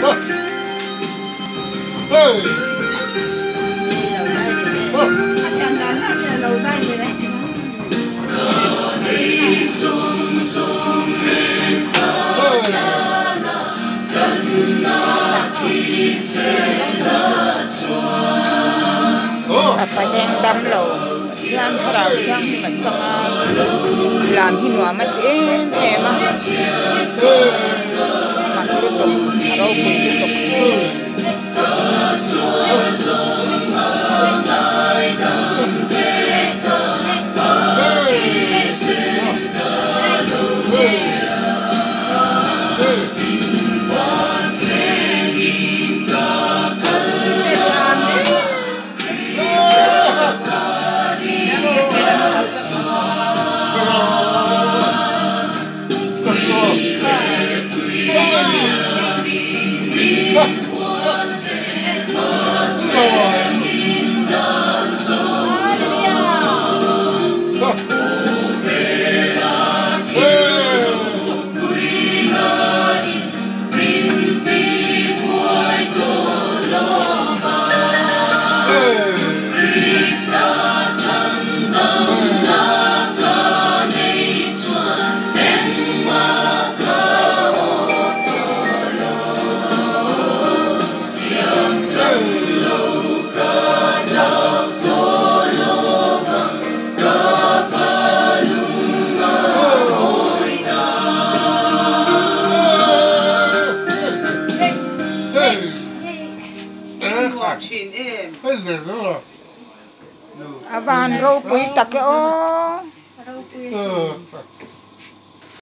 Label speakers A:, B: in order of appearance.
A: Apa yang dam lo, yang kerau yang macam làm hi noa mất em à, mà liên tục rau quỳ liên tục. Aban rau quỳ tắc o.